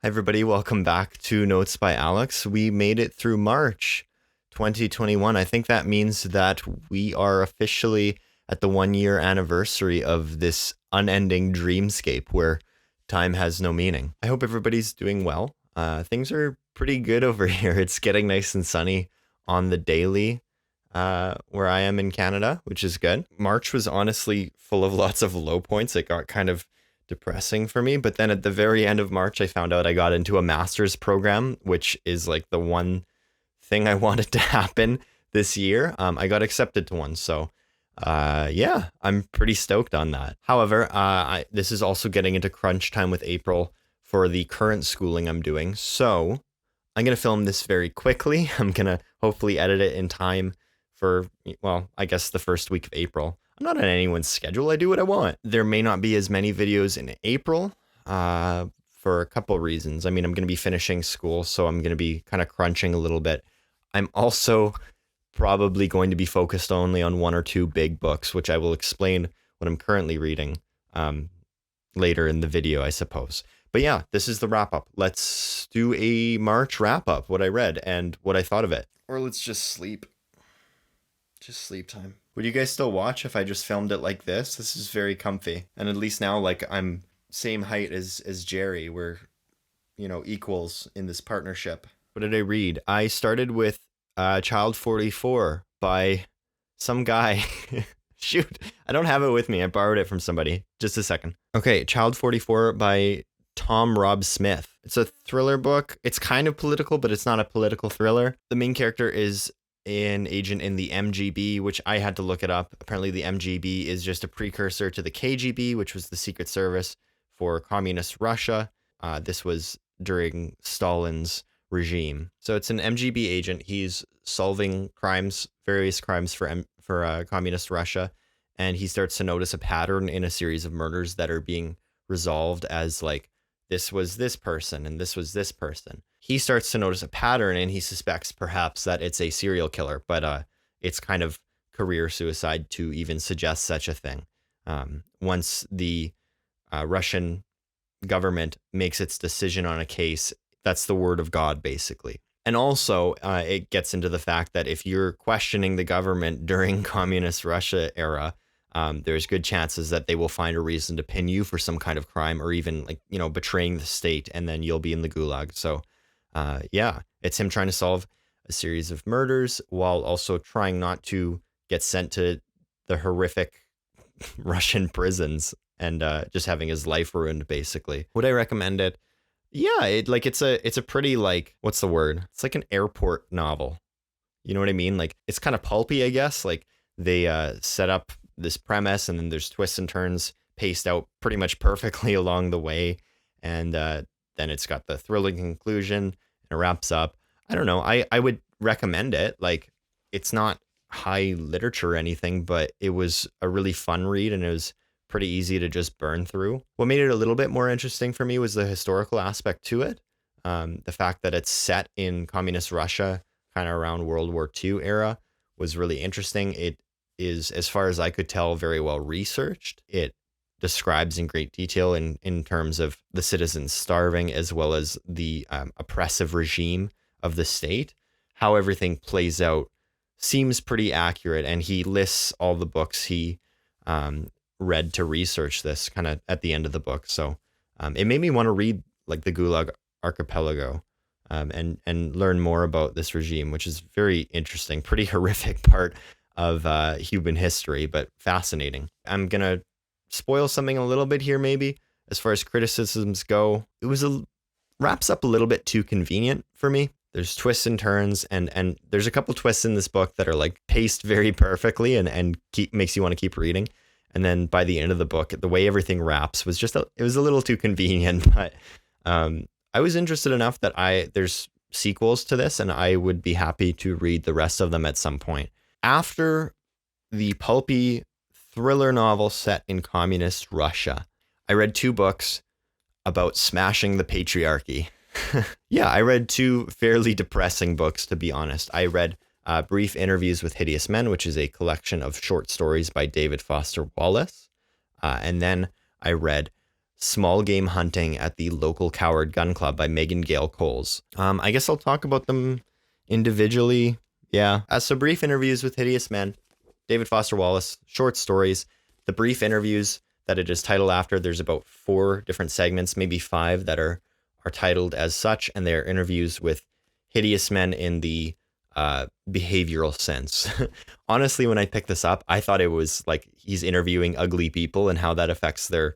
Hi, everybody. Welcome back to Notes by Alex. We made it through March 2021. I think that means that we are officially at the 1 year anniversary of this unending dreamscape where time has no meaning. I hope everybody's doing well. Things are pretty good over here. It's getting nice and sunny on the daily where I am in Canada, which is good. March was honestly full of lots of low points. It got kind of depressing for me. But then at the very end of March, I found out I got into a master's program, which is like the one thing I wanted to happen this year. I got accepted to one. So yeah, I'm pretty stoked on that. However, this is also getting into crunch time with April for the current schooling I'm doing. So I'm going to film this very quickly. I'm going to hopefully edit it in time for, well, I guess the first week of April. I'm not on anyone's schedule. I do what I want. There may not be as many videos in April for a couple reasons. I mean, I'm going to be finishing school, so I'm going to be kind of crunching a little bit. I'm also probably going to be focused only on one or two big books, which I will explain what I'm currently reading later in the video, I suppose. But yeah, this is the wrap up. Let's do a March wrap up, what I read and what I thought of it. Or let's just sleep. Just sleep time. Would you guys still watch if I just filmed it like this? This is very comfy. And at least now, like, I'm same height as Jerry. We're, equals in this partnership. What did I read? I started with Child 44 by some guy. Shoot, I don't have it with me. I borrowed it from somebody. Just a second. Okay, Child 44 by Tom Rob Smith. It's a thriller book. It's kind of political, but it's not a political thriller. The main character is an agent in the MGB, which I had to look it up. Apparently the MGB is just a precursor to the KGB, which was the secret service for communist Russia. This was during Stalin's regime. So it's an MGB agent. He's solving crimes, various crimes for communist Russia. And he starts to notice a pattern in a series of murders that are being resolved as like, this was this person and this was this person. He starts to notice a pattern and he suspects perhaps that it's a serial killer, but it's kind of career suicide to even suggest such a thing. Once the Russian government makes its decision on a case, that's the word of God, basically. And also, it gets into the fact that if you're questioning the government during communist Russia era, there's good chances that they will find a reason to pin you for some kind of crime or even betraying the state, and then you'll be in the gulag. So yeah, it's him trying to solve a series of murders while also trying not to get sent to the horrific Russian prisons and just having his life ruined, basically. Would I recommend it? Yeah, it's a pretty, like, what's the word? It's like an airport novel. You know what I mean? Like, it's kind of pulpy, I guess. Like, they set up this premise and then there's twists and turns paced out pretty much perfectly along the way. And then it's got the thrilling conclusion and it wraps up. I don't know. I would recommend it. Like, it's not high literature or anything, but it was a really fun read and it was pretty easy to just burn through. What made it a little bit more interesting for me was the historical aspect to it. The fact that it's set in communist Russia, kind of around World War II era, was really interesting. It is, as far as I could tell, very well researched. It describes in great detail in terms of the citizens starving as well as the oppressive regime of the state. How everything plays out seems pretty accurate, and he lists all the books he read to research this kind of at the end of the book. So it made me want to read like the Gulag Archipelago and learn more about this regime, which is very interesting, pretty horrific part of human history, but fascinating. I'm going to spoil something a little bit here, maybe, as far as criticisms go. It wraps up a little bit too convenient for me. There's twists and turns, and there's a couple twists in this book that are like paced very perfectly and makes you want to keep reading. And then by the end of the book, the way everything wraps was it was a little too convenient, but I was interested enough that there's sequels to this and I would be happy to read the rest of them at some point. After the pulpy thriller novel set in communist Russia, I read two books about smashing the patriarchy. Yeah, I read two fairly depressing books, to be honest. I read Brief Interviews with Hideous Men, which is a collection of short stories by David Foster Wallace. And then I read Small Game Hunting at the Local Coward Gun Club by Megan Gail Coles. I guess I'll talk about them individually. Yeah. So brief interviews with Hideous Men, David Foster Wallace, short stories. The brief interviews that it is titled after, there's about 4 different segments, maybe 5 that are titled as such, and they're interviews with hideous men in the behavioral sense. Honestly, when I picked this up, I thought it was like he's interviewing ugly people and how that affects their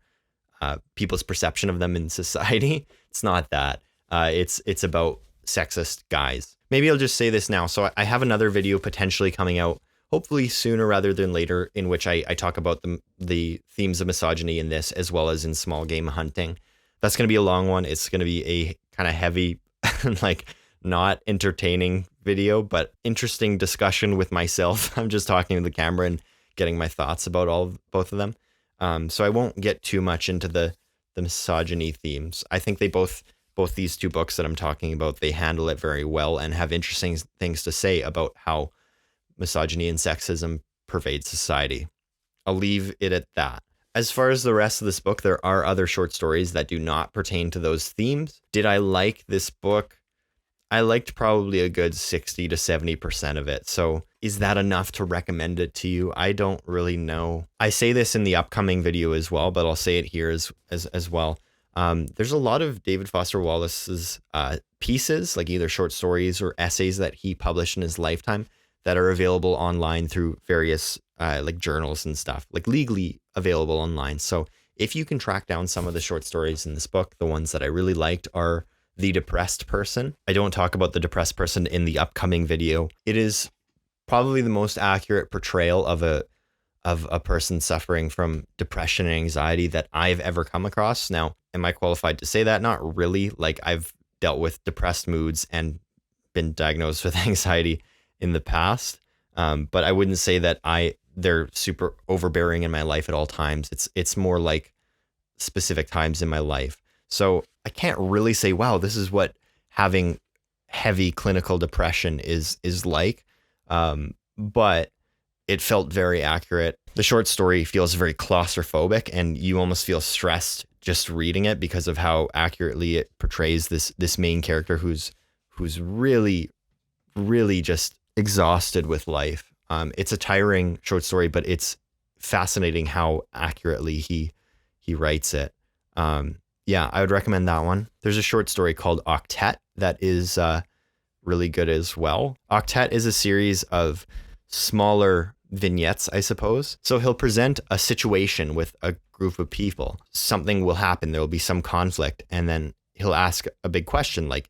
people's perception of them in society. It's not that. It's about sexist guys. Maybe I'll just say this now. So I have another video potentially coming out, hopefully sooner rather than later, in which I talk about the themes of misogyny in this, as well as in Small Game Hunting. That's going to be a long one. It's going to be a kind of heavy, like not entertaining video, but interesting discussion with myself. I'm just talking to the camera and getting my thoughts about both of them. So I won't get too much into the misogyny themes. I think they both these 2 books that I'm talking about, they handle it very well and have interesting things to say about how misogyny and sexism pervade society. I'll leave it at that. As far as the rest of this book, there are other short stories that do not pertain to those themes. Did I like this book? I liked probably a good 60 to 70% of it. So is that enough to recommend it to you? I don't really know. I say this in the upcoming video as well, but I'll say it here as well. There's a lot of David Foster Wallace's pieces, like either short stories or essays that he published in his lifetime, that are available online through various like journals and stuff, like legally available online. So if you can track down some of the short stories in this book, the ones that I really liked are The Depressed Person. I don't talk about The Depressed Person in the upcoming video. It is probably the most accurate portrayal of a person suffering from depression and anxiety that I've ever come across. Now, am I qualified to say that? Not really. Like, I've dealt with depressed moods and been diagnosed with anxiety in the past. But I wouldn't say that they're super overbearing in my life at all times. It's more like specific times in my life. So I can't really say, wow, this is what having heavy clinical depression is like. But it felt very accurate. The short story feels very claustrophobic, and you almost feel stressed just reading it because of how accurately it portrays this main character who's really, really just exhausted with life. It's a tiring short story, but it's fascinating how accurately he writes it. Yeah, I would recommend that one. There's a short story called Octet that is really good as well. Octet is a series of smaller vignettes, I suppose. So he'll present a situation with a group of people. Something will happen. There will be some conflict. And then he'll ask a big question like,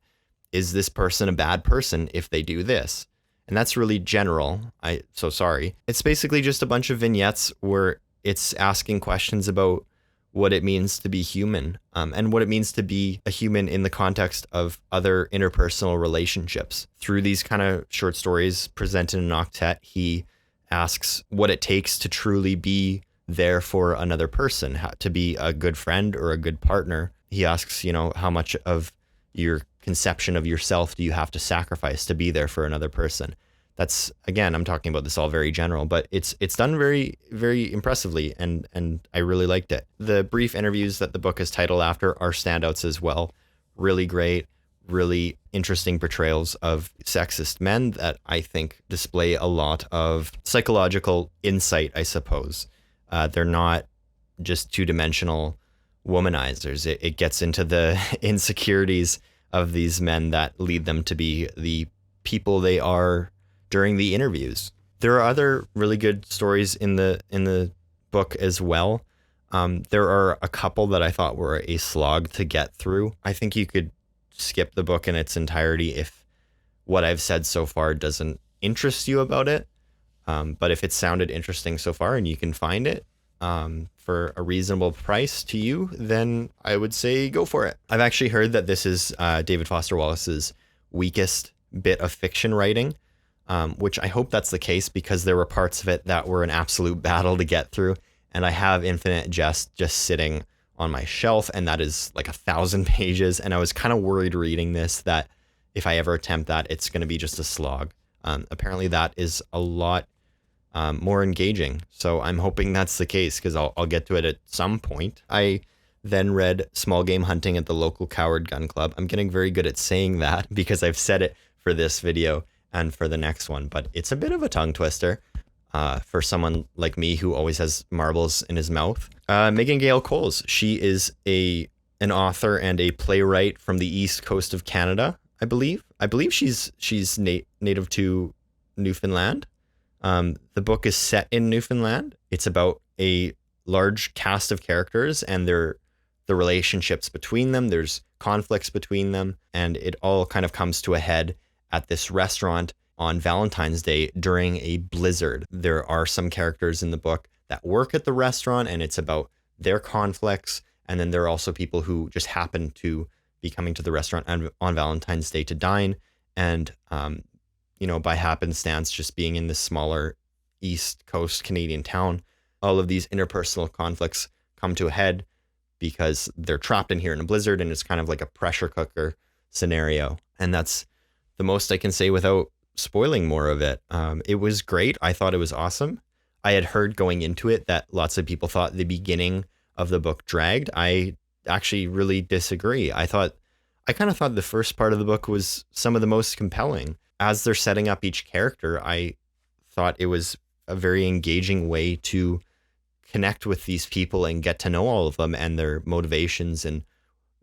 is this person a bad person if they do this? And that's really general. So sorry. It's basically just a bunch of vignettes where it's asking questions about what it means to be human, and what it means to be a human in the context of other interpersonal relationships. Through these kind of short stories presented in Octet, he asks what it takes to truly be there for another person, how to be a good friend or a good partner. He asks, how much of your conception of yourself do you have to sacrifice to be there for another person? That's, again, I'm talking about this all very general, but it's done very, very impressively, and I really liked it. The brief interviews that the book is titled after are standouts as well. Really great, really interesting portrayals of sexist men that I think display a lot of psychological insight, I suppose. They're not just two-dimensional womanizers. It gets into the insecurities of these men that lead them to be the people they are during the interviews. There are other really good stories in the book as well. There are a couple that I thought were a slog to get through. I think you could skip the book in its entirety if what I've said so far doesn't interest you about it. But if it sounded interesting so far and you can find it for a reasonable price to you, then I would say go for it. I've actually heard that this is David Foster Wallace's weakest bit of fiction writing, which I hope that's the case, because there were parts of it that were an absolute battle to get through. And I have Infinite Jest just sitting on my shelf, and that is like 1,000 pages. And I was kind of worried reading this that if I ever attempt that, it's going to be just a slog. Apparently that is a lot more engaging. So I'm hoping that's the case, because I'll get to it at some point. I then read Small Game Hunting at the local Coward Gun Club. I'm getting very good at saying that because I've said it for this video and for the next one, but it's a bit of a tongue twister for someone like me who always has marbles in his mouth. Megan Gail Coles, she is an author and a playwright from the east coast of Canada, I believe. I believe she's native to Newfoundland. The book is set in Newfoundland. It's about a large cast of characters and the relationships between them. There's conflicts between them, and it all kind of comes to a head at this restaurant on Valentine's Day during a blizzard. There are some characters in the book that work at the restaurant, and it's about their conflicts. And then there are also people who just happen to be coming to the restaurant on Valentine's Day to dine. And, by happenstance, just being in this smaller East Coast Canadian town, all of these interpersonal conflicts come to a head because they're trapped in here in a blizzard, and it's kind of like a pressure cooker scenario. And that's the most I can say without spoiling more of it. It was great. I thought it was awesome. I had heard going into it that lots of people thought the beginning of the book dragged. I actually really disagree. I kind of thought the first part of the book was some of the most compelling. As they're setting up each character, I thought it was a very engaging way to connect with these people and get to know all of them and their motivations and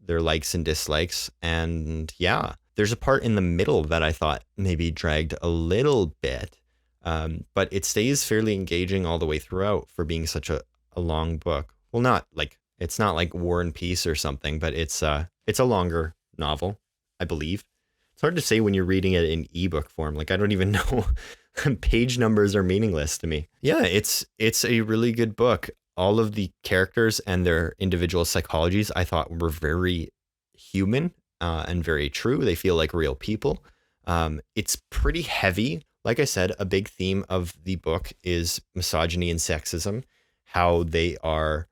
their likes and dislikes. And yeah, there's a part in the middle that I thought maybe dragged a little bit, but it stays fairly engaging all the way throughout for being such a long book. Well, it's not like War and Peace or something, but it's a longer novel, I believe. It's hard to say when you're reading it in ebook form. Like, I don't even know. Page numbers are meaningless to me. Yeah, it's a really good book. All of the characters and their individual psychologies I thought were very human and very true. They feel like real people. It's pretty heavy. Like I said, a big theme of the book is misogyny and sexism, how they are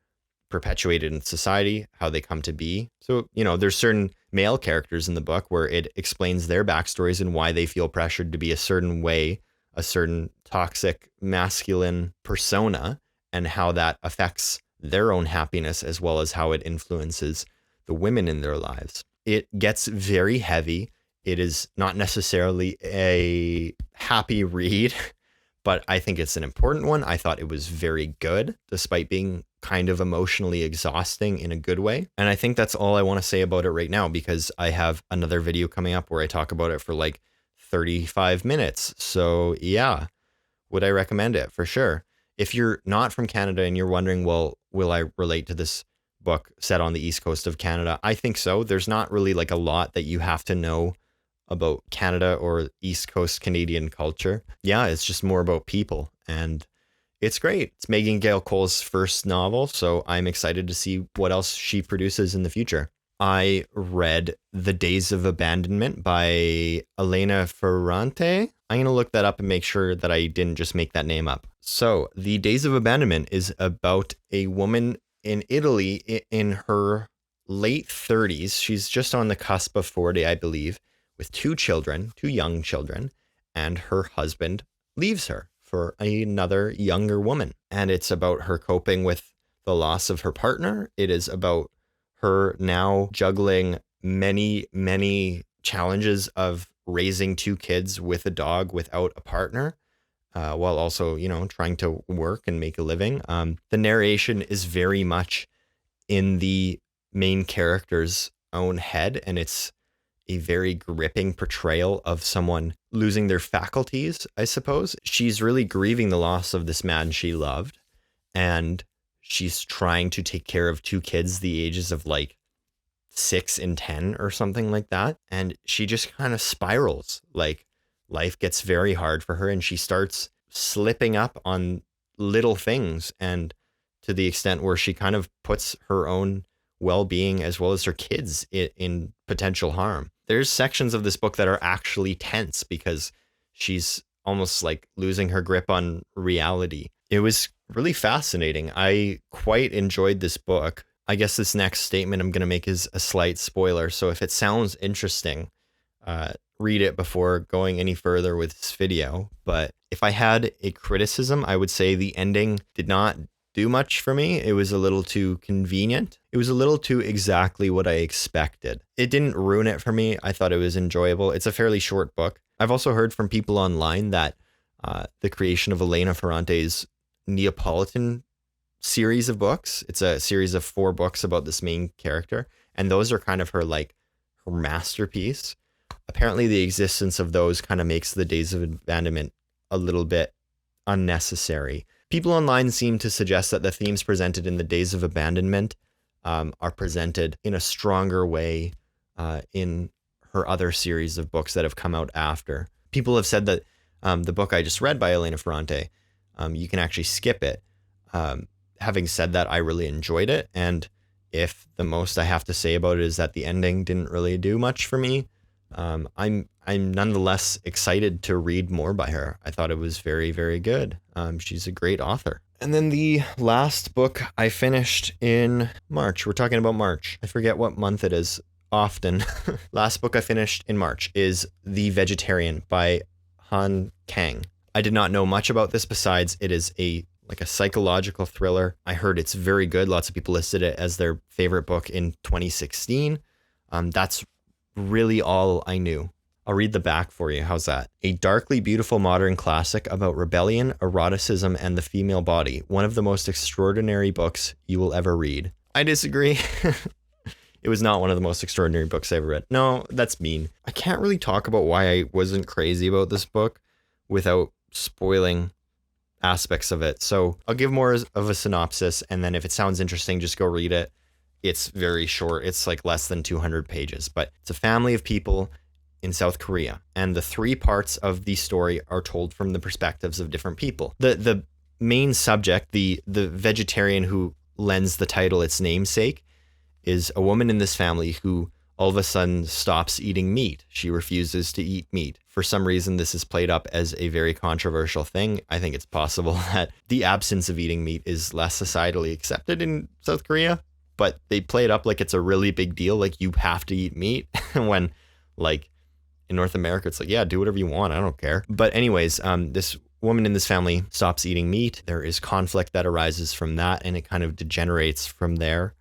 perpetuated in society, how they come to be. So, there's certain male characters in the book where it explains their backstories and why they feel pressured to be a certain way, a certain toxic masculine persona, and how that affects their own happiness as well as how it influences the women in their lives. It gets very heavy. It is not necessarily a happy read, but I think it's an important one. I thought it was very good, despite being kind of emotionally exhausting in a good way. And I think that's all I want to say about it right now, because I have another video coming up where I talk about it for like 35 minutes. So yeah, would I recommend it? For sure. If you're not from Canada and you're wondering, well, will I relate to this book set on the East Coast of Canada? I think so. There's not really like a lot that you have to know about Canada or East Coast Canadian culture. Yeah, it's just more about people, and it's great. It's Megan Gail Cole's first novel, so I'm excited to see what else she produces in the future. I read The Days of Abandonment by Elena Ferrante. I'm going to look that up and make sure that I didn't just make that name up. So, The Days of Abandonment is about a woman in Italy in her late 30s. She's just on the cusp of 40, I believe, with two young children, and her husband leaves her for another younger woman. And it's about her coping with the loss of her partner. It is about her now juggling many, many challenges of raising two kids with a dog without a partner, while also, trying to work and make a living. The narration is very much in the main character's own head, and it's a very gripping portrayal of someone losing their faculties, I suppose. She's really grieving the loss of this man she loved, and she's trying to take care of two kids the ages of like 6 and 10 or something like that. And she just kind of spirals. Like, life gets very hard for her, and she starts slipping up on little things, and to the extent where she kind of puts her own well-being as well as her kids in potential harm. There's sections of this book that are actually tense because she's almost like losing her grip on reality. It was really fascinating. I quite enjoyed this book. I guess this next statement I'm going to make is a slight spoiler. So if it sounds interesting, read it before going any further with this video. But if I had a criticism, I would say the ending did not do much for me. It was a little too convenient. It was a little too exactly what I expected. It didn't ruin it for me. I thought it was enjoyable. It's a fairly short book. I've also heard from people online that the creation of Elena Ferrante's Neapolitan series of books, it's a series of 4 books about this main character, and those are kind of her masterpiece. Apparently the existence of those kind of makes the Days of Abandonment a little bit unnecessary. People online seem to suggest that the themes presented in the Days of Abandonment are presented in a stronger way in her other series of books that have come out after. People have said that the book I just read by Elena Ferrante, you can actually skip it. Having said that, I really enjoyed it, and if the most I have to say about it is that the ending didn't really do much for me, I'm nonetheless excited to read more by her. I thought it was very, very good. She's a great author. And then the last book I finished in March. We're talking about March. I forget what month it is often. Last book I finished in March is The Vegetarian by Han Kang. I did not know much about this besides it is a psychological thriller. I heard it's very good. Lots of people listed it as their favorite book in 2016. That's really all I knew. I'll read the back for you. How's that? A darkly beautiful modern classic about rebellion, eroticism, and the female body. One of the most extraordinary books you will ever read. I disagree. It was not one of the most extraordinary books I ever read. No, that's mean. I can't really talk about why I wasn't crazy about this book without spoiling aspects of it. So I'll give more of a synopsis, and then if it sounds interesting, just go read it. It's very short. It's like less than 200 pages, but it's a family of people in South Korea, and the 3 parts of the story are told from the perspectives of different people. The main subject, the vegetarian who lends the title its namesake, is a woman in this family who all of a sudden stops eating meat. She refuses to eat meat. For some reason, this is played up as a very controversial thing. I think it's possible that the absence of eating meat is less societally accepted in South Korea, but they play it up like it's a really big deal. Like you have to eat meat when in North America, it's like, yeah, do whatever you want. I don't care. But anyways, this woman in this family stops eating meat. There is conflict that arises from that, and it kind of degenerates from there.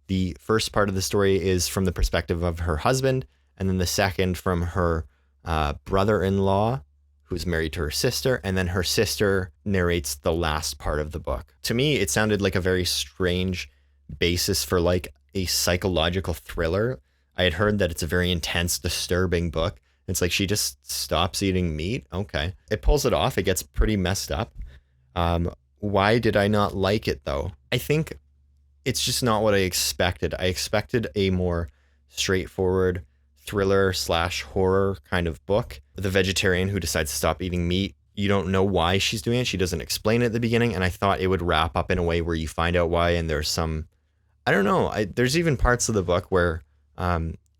The first part of the story is from the perspective of her husband, and then the second from her brother-in-law, who's married to her sister, and then her sister narrates the last part of the book. To me, it sounded like a very strange basis for a psychological thriller. I had heard that it's a very intense, disturbing book. It's like she just stops eating meat. Okay. It pulls it off. It gets pretty messed up. Why did I not like it, though? I think it's just not what I expected. I expected a more straightforward thriller/horror kind of book. The vegetarian who decides to stop eating meat, you don't know why she's doing it. She doesn't explain it at the beginning, and I thought it would wrap up in a way where you find out why, and there's some, I don't know, there's even parts of the book where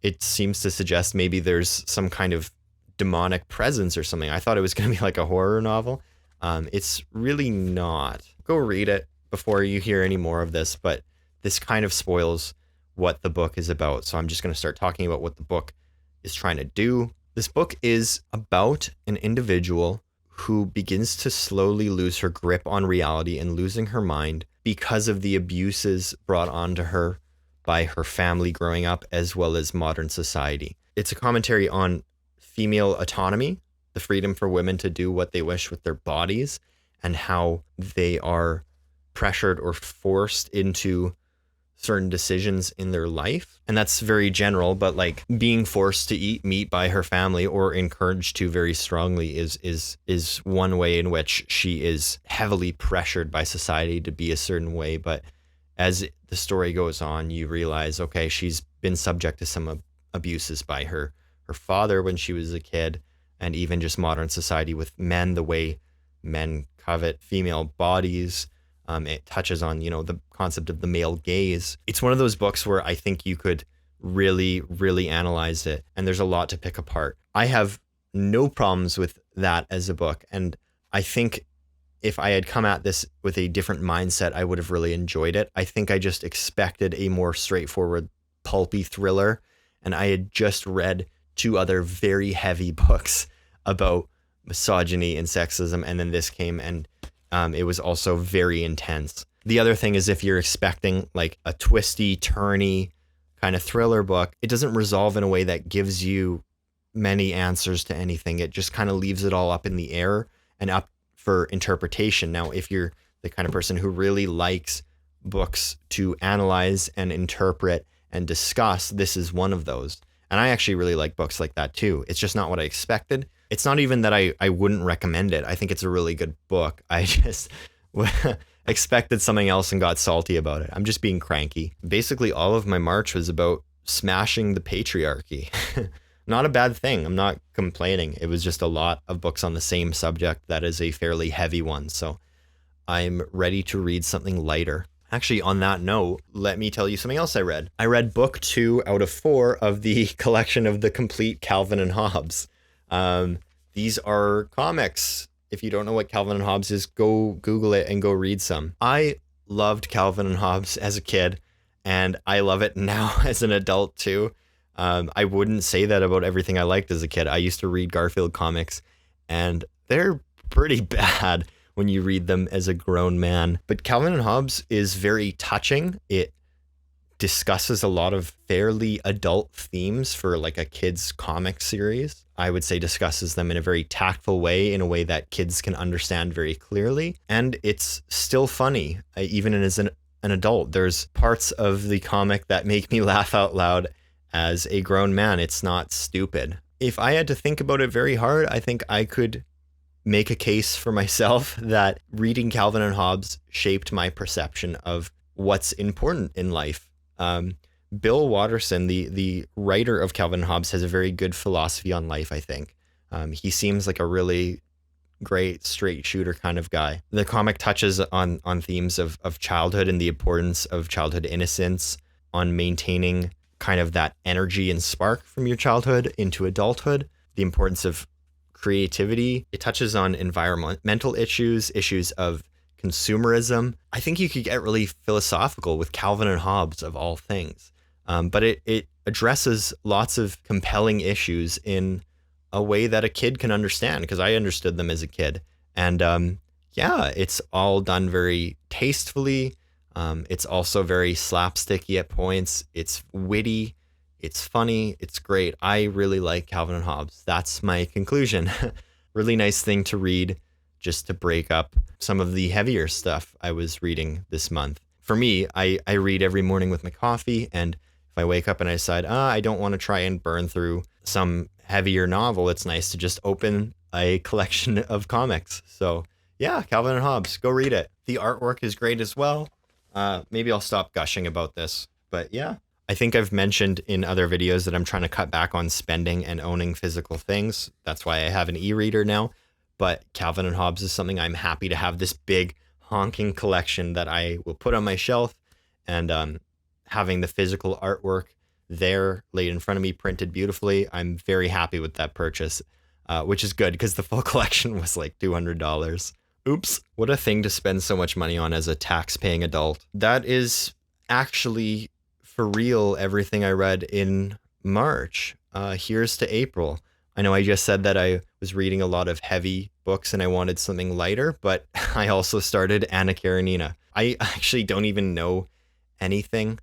it seems to suggest maybe there's some kind of demonic presence or something. I thought it was going to be like a horror novel. It's really not. Go read it before you hear any more of this, but this kind of spoils what the book is about. So I'm just going to start talking about what the book is trying to do. This book is about an individual who begins to slowly lose her grip on reality and losing her mind because of the abuses brought onto her by her family growing up, as well as modern society. It's a commentary on female autonomy, the freedom for women to do what they wish with their bodies, and how they are pressured or forced into certain decisions in their life. And that's very general, but being forced to eat meat by her family, or encouraged to very strongly, is one way in which she is heavily pressured by society to be a certain way. But as the story goes on, you realize, okay, she's been subject to some abuses by her father when she was a kid, and even just modern society with men, the way men covet female bodies. It touches on, the concept of the male gaze. It's one of those books where I think you could really, really analyze it, and there's a lot to pick apart. I have no problems with that as a book, and I think if I had come at this with a different mindset, I would have really enjoyed it. I think I just expected a more straightforward, pulpy thriller, and I had just read 2 other very heavy books about misogyny and sexism, and then this came, and it was also very intense. The other thing is if you're expecting like a twisty, turny kind of thriller book, it doesn't resolve in a way that gives you many answers to anything. It just kind of leaves it all up in the air and up for interpretation. Now, if you're the kind of person who really likes books to analyze and interpret and discuss, this is one of those. And I actually really like books like that too. It's just not what I expected. It's not even that I wouldn't recommend it. I think it's a really good book. I just expected something else and got salty about it. I'm just being cranky. Basically, all of my March was about smashing the patriarchy. Not a bad thing. I'm not complaining. It was just a lot of books on the same subject that is a fairly heavy one. So I'm ready to read something lighter. Actually, on that note, let me tell you something else I read. I read book 2 out of 4 of the collection of the complete Calvin and Hobbes. These are comics. If you don't know what Calvin and Hobbes is, go Google it and go read some. I loved Calvin and Hobbes as a kid, and I love it now as an adult too. I wouldn't say that about everything I liked as a kid. I used to read Garfield comics, and they're pretty bad when you read them as a grown man. But Calvin and Hobbes is very touching. It discusses a lot of fairly adult themes for like a kid's comic series. I would say discusses them in a very tactful way, in a way that kids can understand very clearly. And it's still funny, even as an adult. There's parts of the comic that make me laugh out loud as a grown man. It's not stupid. If I had to think about it very hard, I think I could make a case for myself that reading Calvin and Hobbes shaped my perception of what's important in life. Bill Watterson, the writer of Calvin and Hobbes, has a very good philosophy on life, I think. He seems like a really great straight shooter kind of guy. The comic touches on themes of childhood and the importance of childhood innocence, on maintaining kind of that energy and spark from your childhood into adulthood, the importance of creativity. It touches on environmental issues of consumerism. I think you could get really philosophical with Calvin and Hobbes of all things. But it addresses lots of compelling issues in a way that a kid can understand, because I understood them as a kid. And it's all done very tastefully. It's also very slapsticky at points. It's witty. It's funny. It's great. I really like Calvin and Hobbes. That's my conclusion. Really nice thing to read, just to break up some of the heavier stuff I was reading this month. For me, I read every morning with my coffee, and if I wake up and I decide, I don't want to try and burn through some heavier novel, it's nice to just open a collection of comics. So yeah, Calvin and Hobbes, go read it. The artwork is great as well. Maybe I'll stop gushing about this, but yeah. I think I've mentioned in other videos that I'm trying to cut back on spending and owning physical things. That's why I have an e-reader now. But Calvin and Hobbes is something I'm happy to have, this big honking collection that I will put on my shelf, and having the physical artwork there laid in front of me, printed beautifully. I'm very happy with that purchase, which is good because the full collection was like $200. Oops. What a thing to spend so much money on as a tax-paying adult. That is actually, for real, everything I read in March. Here's to April. I know I just said that I was reading a lot of heavy books and I wanted something lighter, but I also started Anna Karenina. I actually don't even know anything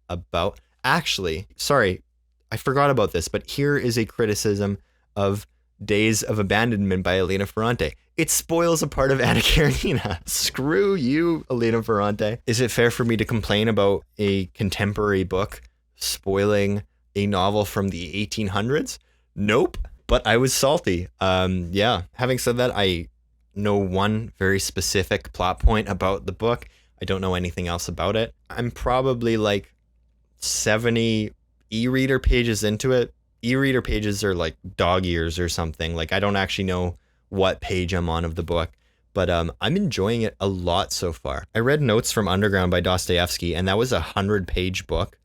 about... Actually, sorry, I forgot about this, but here is a criticism of Days of Abandonment by Elena Ferrante. It spoils a part of Anna Karenina. Screw you, Elena Ferrante. Is it fair for me to complain about a contemporary book spoiling a novel from the 1800s? Nope. But I was salty. Yeah. Having said that, I know one very specific plot point about the book. I don't know anything else about it. I'm probably like 70 e-reader pages into it. E-reader pages are like dog ears or something. Like, I don't actually know what page I'm on of the book, but I'm enjoying it a lot so far. I read Notes from Underground by Dostoevsky, and that was a 100-page book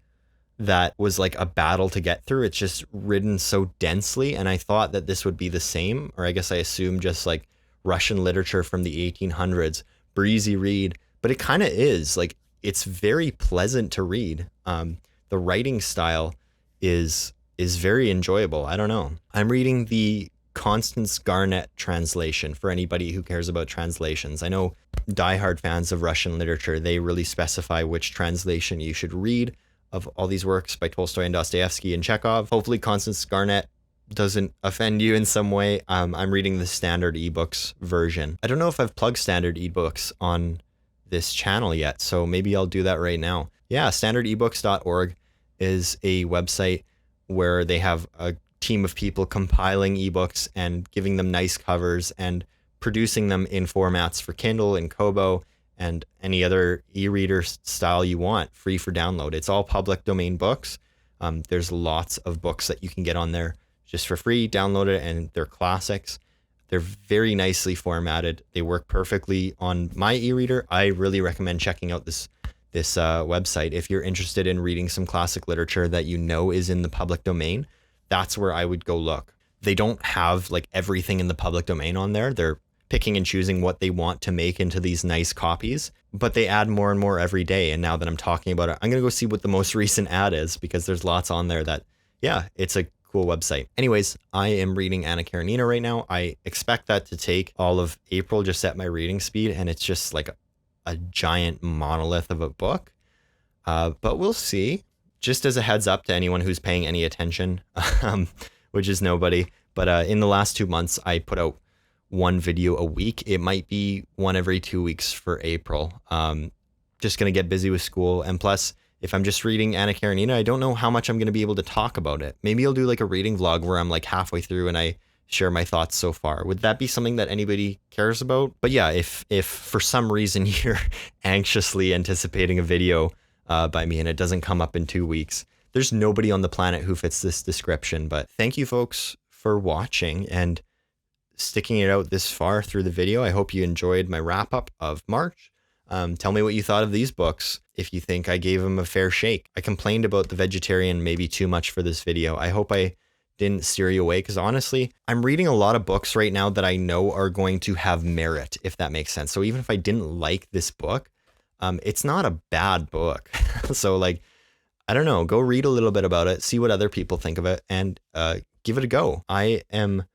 that was like a battle to get through. It's just written so densely, and I thought that this would be the same, or I guess I assumed just like Russian literature from the 1800s, breezy read, but it kind of is. Like, it's very pleasant to read. The writing style is very enjoyable. I don't know. I'm reading the Constance Garnett translation for anybody who cares about translations. I know diehard fans of Russian literature, they really specify which translation you should read of all these works by Tolstoy and Dostoevsky and Chekhov. Hopefully Constance Garnett doesn't offend you in some way. I'm reading the standard ebooks version. I don't know if I've plugged standard ebooks on this channel yet, so maybe I'll do that right now. Yeah, standardebooks.org is a website where they have a team of people compiling ebooks and giving them nice covers and producing them in formats for Kindle and Kobo and any other e-reader style you want, free for download. It's all public domain books. There's lots of books that you can get on there just for free, download it, and they're classics. They're very nicely formatted. They work perfectly on my e-reader. I really recommend checking out this website. If you're interested in reading some classic literature that you know is in the public domain, that's where I would go look. They don't have like everything in the public domain on there. They're picking and choosing what they want to make into these nice copies, but they add more and more every day. And now that I'm talking about it, I'm going to go see what the most recent ad is, because there's lots on there that, yeah, it's a cool website. Anyways, I am reading Anna Karenina right now. I expect that to take all of April just at my reading speed, and it's just like a giant monolith of a book. But we'll see. Just as a heads up to anyone who's paying any attention, which is nobody. But in the last 2 months, I put out one video a week. It might be one every 2 weeks for April. Just going to get busy with school. And plus, if I'm just reading Anna Karenina, I don't know how much I'm going to be able to talk about it. Maybe I'll do like a reading vlog where I'm like halfway through and I share my thoughts so far. Would that be something that anybody cares about? But yeah, if for some reason you're anxiously anticipating a video by me and it doesn't come up in 2 weeks, there's nobody on the planet who fits this description. But thank you folks for watching and sticking it out this far through the video. I hope you enjoyed my wrap up of March. Tell me what you thought of these books, if you think I gave them a fair shake. I complained about the vegetarian maybe too much for this video. I hope I didn't steer you away, because honestly, I'm reading a lot of books right now that I know are going to have merit, if that makes sense. So even if I didn't like this book, it's not a bad book. So like, I don't know, go read a little bit about it, see what other people think of it, and give it a go. I am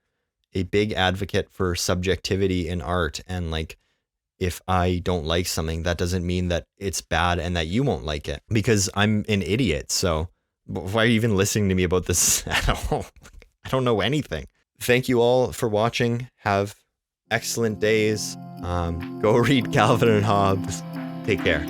a big advocate for subjectivity in art, and like, if I don't like something, that doesn't mean that it's bad and that you won't like it, because I'm an idiot. So why are you even listening to me about this at all? I don't know anything. Thank you all for watching. Have excellent days. Go read Calvin and Hobbes. Take care.